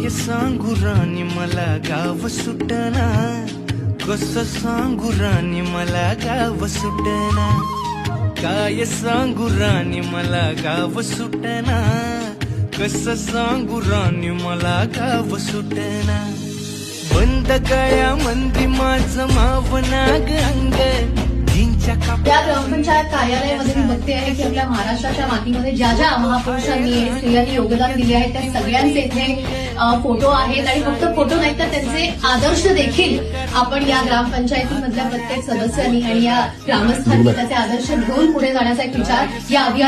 काय सांगू राणी मला गाव सुटना, कसं सांगू राणी मला गाव सुटना, काय सांगू राणी मला गाव सुटना, कसं सांगू राणी मला गाव सुटना. बंद गळ्या मंदी माझं मावनाग अंग, त्या ग्रामपंचायत कार्यालयामध्ये मी बघते आहे की आपल्या महाराष्ट्राच्या मातीमध्ये ज्या ज्या महापुरुषांनी स्त्रियांनी योगदान दिले आहे त्या सगळ्यांचे इथे फोटो आहेत आणि फक्त फोटो नाही तर त्यांचे आदर्श देखील आपण या ग्रामपंचायतीमधल्या प्रत्येक सदस्यांनी आणि या ग्रामस्थांनी त्याचे आदर्श घेऊन पुढे जाण्याचा एक विचार या अभियान